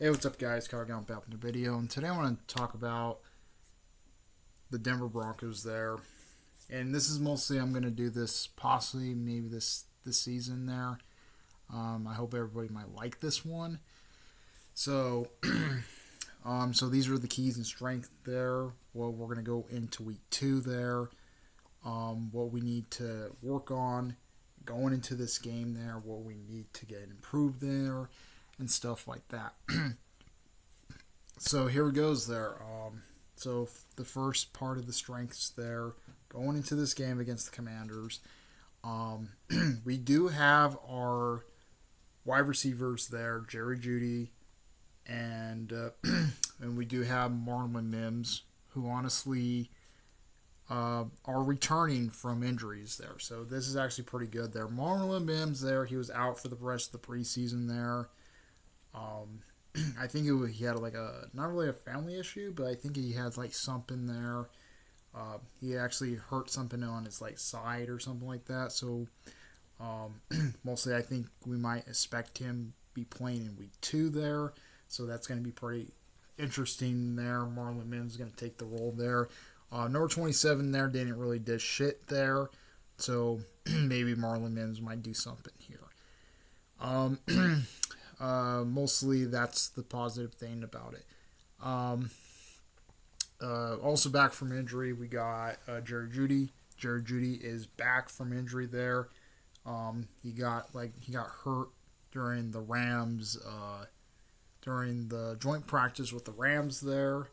Hey, what's up, guys? Kyle Gunn back in the video, and today I want to talk about the Denver Broncos there. And this is mostly I'm going to do this possibly maybe this season there. I hope everybody might like this one. So, so these are the keys and strength there. Well, we're going to go into week 2 there. What we need to work on going into this game there. What we need to get improved there, and stuff like that. So here it goes there. So the first part of the strengths there, going into this game against the Commanders, we do have our wide receivers there, Jerry Judy, and and we do have Marlon Mims, who honestly are returning from injuries there. So this is actually pretty good there. Marlon Mims there, he was out for the rest of the preseason there. Um, I think he had like a not really a family issue, but I think he had like something there. He actually hurt something on his like side or something like that. So mostly, I think we might expect him be playing in week 2 there. So that's going to be pretty interesting there. Marlon Mims is going to take the role there. Number 27 there didn't really dish shit there. So maybe Marlon Mims might do something here. Um, Mostly that's the positive thing about it. Um, Also back from injury, we got Jerry Judy. Jerry Judy is back from injury there. He got hurt during the Rams during the joint practice with the Rams there,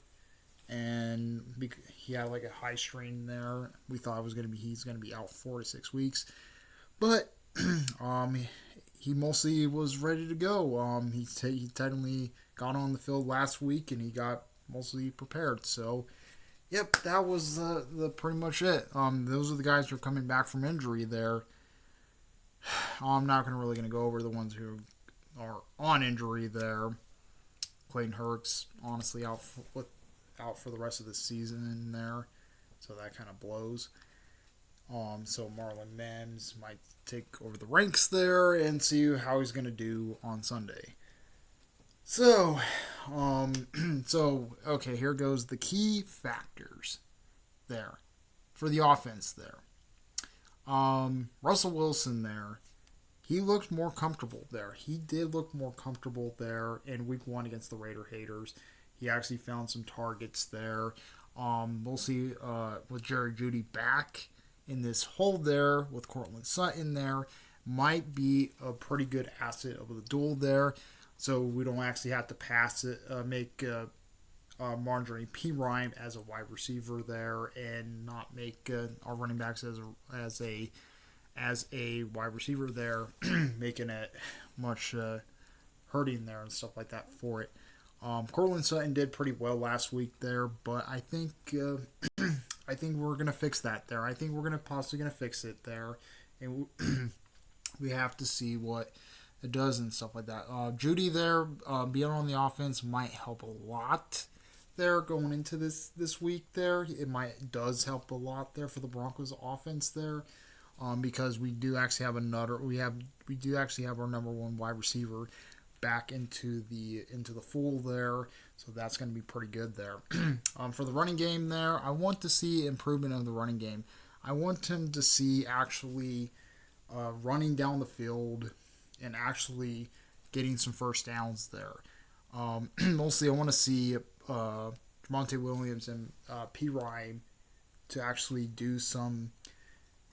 and he had like a high strain there. We thought it was gonna be he's gonna be out 4 to 6 weeks, but um, he mostly was ready to go. He technically got on the field last week and he got mostly prepared. So, yep, that was the pretty much it. Those are the guys who are coming back from injury there. I'm not really going to go over the ones who are on injury there. Clayton Hurts, honestly, out for the rest of the season there. So that kind of blows. So Marlon Mims might take over the ranks there and see how he's going to do on Sunday. So, okay, here goes the key factors there for the offense there. Russell Wilson there, he looked more comfortable there. He did look more comfortable there in week 1 against the Raider haters. He actually found some targets there. We'll see with Jerry Judy back in this hold there with Cortland Sutton there might be a pretty good asset of the duel there. So we don't actually have to pass it, make Marjorie P. Rhyme as a wide receiver there, and not make our running backs as a wide receiver there, making it much hurting there and stuff like that for it. Cortland Sutton did pretty well last week there, but I think I think we're gonna fix that there. I think we're gonna fix it there, and we have to see what it does and stuff like that. Judy there, being on the offense might help a lot there going into this week there. Does help a lot there for the Broncos offense there, because we do actually have we do actually have our number 1 wide receiver back into the fold there, so that's going to be pretty good there. For the running game there, I want to see improvement of the running game. I want him to see actually running down the field and actually getting some first downs there. Mostly, I want to see Javonte Williams and P. Ryan to actually do some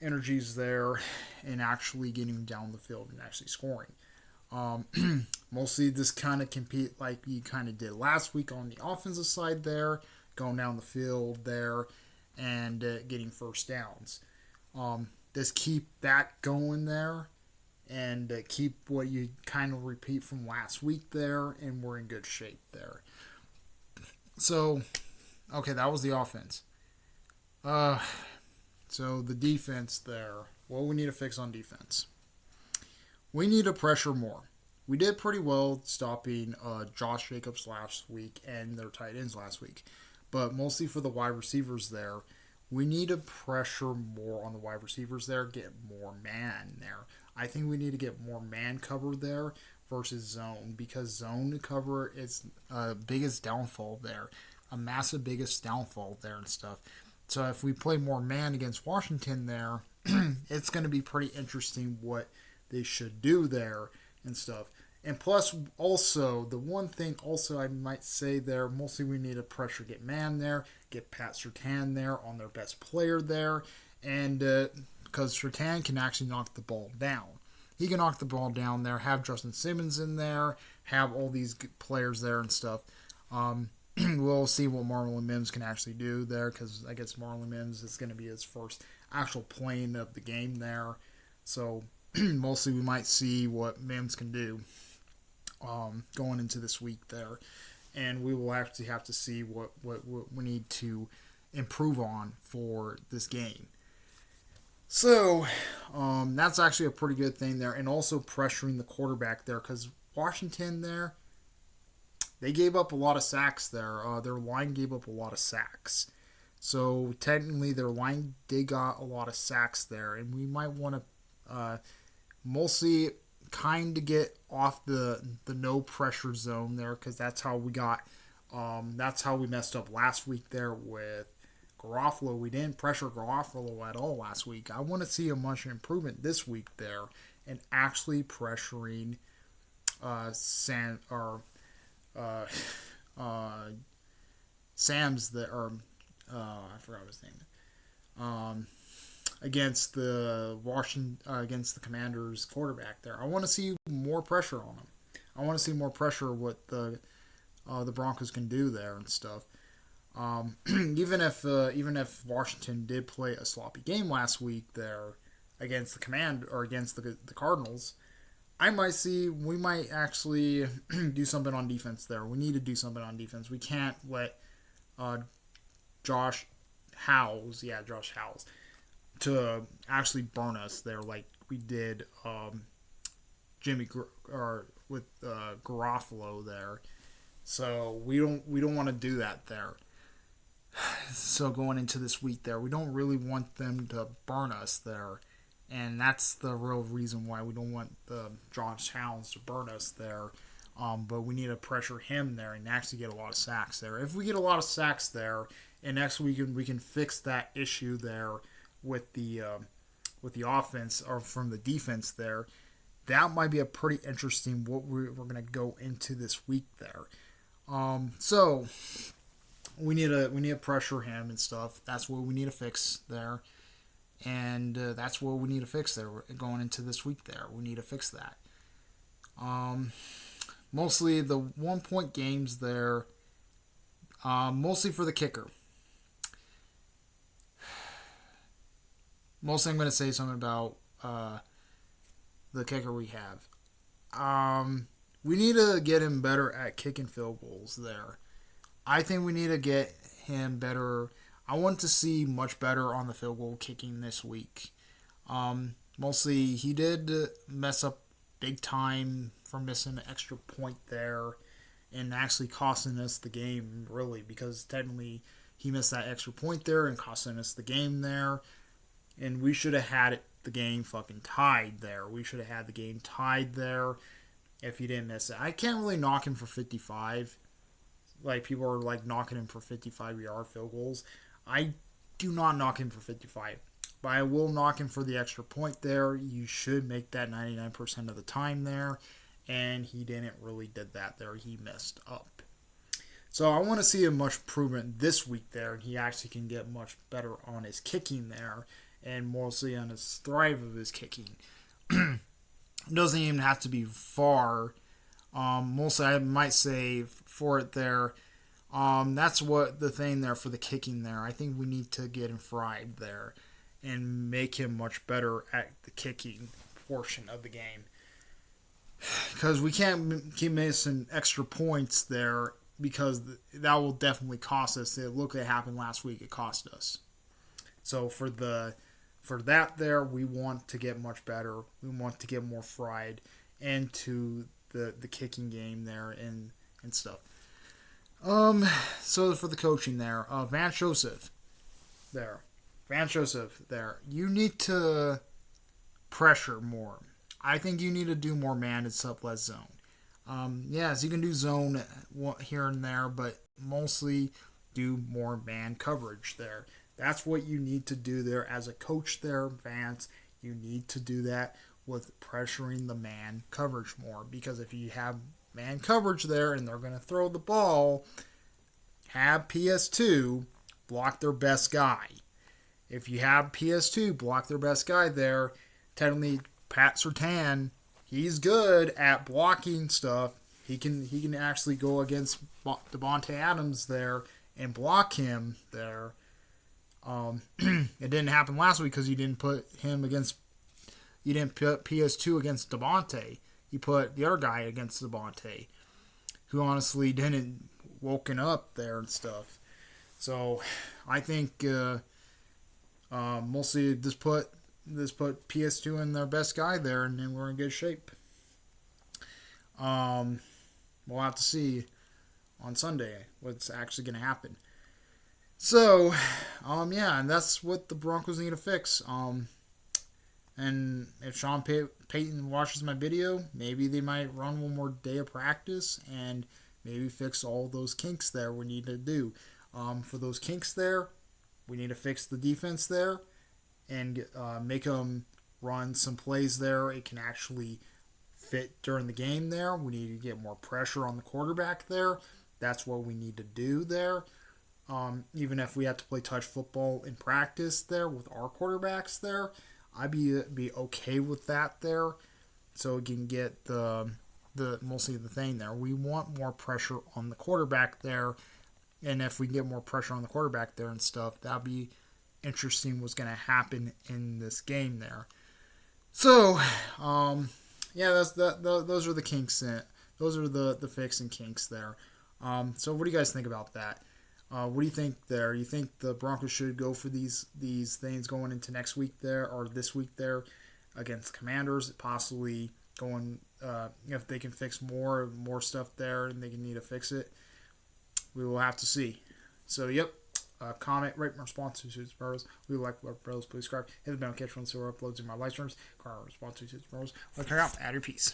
energies there and actually getting down the field and actually scoring. Mostly this kind of compete like you kind of did last week on the offensive side there, going down the field there and getting first downs. Just keep that going there and keep what you kind of repeat from last week there, and we're in good shape there. So, okay, that was the offense. Uh, so the defense there. What we need to fix on defense. We need to pressure more. We did pretty well stopping Josh Jacobs last week and their tight ends last week. But mostly for the wide receivers there, we need to pressure more on the wide receivers there, get more man there. I think we need to get more man cover there versus zone, because zone cover is biggest downfall there, a massive biggest downfall there and stuff. So if we play more man against Washington there, it's going to be pretty interesting what they should do there and stuff. And plus, also, the one thing also I might say there, mostly we need to pressure get man there, get Pat Surtain there on their best player there, and because Surtain can actually knock the ball down. He can knock the ball down there, have Justin Simmons in there, have all these players there and stuff. We'll see what Marlon Mims can actually do there, because I guess Marlon Mims is going to be his first actual playing of the game there. So mostly we might see what Mims can do going into this week there. And we will actually have to see what we need to improve on for this game. So that's actually a pretty good thing there. And also pressuring the quarterback there, because Washington there, they gave up a lot of sacks there. Their line gave up a lot of sacks. So technically their line did got a lot of sacks there. And we might want to mostly kind of get off the no pressure zone there, because that's how we got that's how we messed up last week there with Garofalo. We didn't pressure Garofalo at all last week. I want to see a much improvement this week there and actually pressuring Sam's there, or I forgot his name. Against the against the Commanders quarterback there. I want to see more pressure on him. I want to see more pressure what the Broncos can do there and stuff. Even if Washington did play a sloppy game last week there against against the Cardinals, we might actually do something on defense there. We need to do something on defense. We can't let Josh Howes, to actually burn us there like we did with Garofalo there. So we don't want to do that there. So going into this week there, we don't really want them to burn us there. And that's the real reason why we don't want the Josh Howes to burn us there. But we need to pressure him there and actually get a lot of sacks there. If we get a lot of sacks there, and next week we can fix that issue there with the offense or from the defense there, that might be a pretty interesting what we're going to go into this week there. So we need to pressure him and stuff. That's what we need to fix there, and that's what we need to fix there going into this week there. We need to fix that. Mostly the 1 point games there, mostly for the kicker. Mostly I'm going to say something about the kicker we have. We need to get him better at kicking field goals there. I think we need to get him better. I want to see much better on the field goal kicking this week. Mostly he did mess up big time for missing an extra point there and actually costing us the game, really, because technically he missed that extra point there and costing us the game there. And we should have had the game fucking tied there. We should have had the game tied there if he didn't miss it. I can't really knock him for 55. Like, people are, like, knocking him for 55-yard field goals. I do not knock him for 55. But I will knock him for the extra point there. You should make that 99% of the time there. And he didn't really did that there. He messed up. So I want to see a much improvement this week there. And he actually can get much better on his kicking there. And mostly on his thrive of his kicking. Doesn't even have to be far. Mostly I might say for it there. That's what the thing there for the kicking there. I think we need to get him fried there and make him much better at the kicking portion of the game. Because we can't keep missing extra points there, because that will definitely cost us. Look what happened last week. It cost us. So for that there, we want to get much better. We want to get more fried into the kicking game there and stuff. So for the coaching there, Van Joseph there, you need to pressure more. I think you need to do more man and sub less zone. Yes, you can do zone here and there, but mostly do more man coverage there. That's what you need to do there as a coach there, Vance. You need to do that with pressuring the man coverage more, because if you have man coverage there and they're going to throw the ball, have PS2 block their best guy. If you have PS2 block their best guy there, technically Pat Sertan, he's good at blocking stuff. He can actually go against Devontae Adams there and block him there. It didn't happen last week because you didn't put PS2 against Devontae. You put the other guy against Devontae, who honestly didn't woken up there and stuff. So I think mostly just put PS2 in their best guy there, and then we're in good shape. We'll have to see on Sunday what's actually going to happen. So, yeah, and that's what the Broncos need to fix. And if Sean Payton watches my video, maybe they might run one more day of practice and maybe fix all those kinks there we need to do. For those kinks there, we need to fix the defense there and make them run some plays there. It can actually fit during the game there. We need to get more pressure on the quarterback there. That's what we need to do there. Even if we have to play touch football in practice there with our quarterbacks there, I'd be okay with that there. So we can get the mostly the thing there. We want more pressure on the quarterback there, and if we can get more pressure on the quarterback there and stuff, that'd be interesting what's going to happen in this game there. So, yeah, those are the kinks. Those are the fixing kinks there. So what do you guys think about that? What do you think there? You think the Broncos should go for these things going into next week there, or this week there against the Commanders, possibly going if they can fix more stuff there and they can need to fix it? We will have to see. So, yep. Comment, rate, and response to Suits Burrows. We like what Burrows. Please subscribe. Hit the bell notification so uploads in my live streams. Comment, response to Suits Burrows. Let's check out. Add your piece.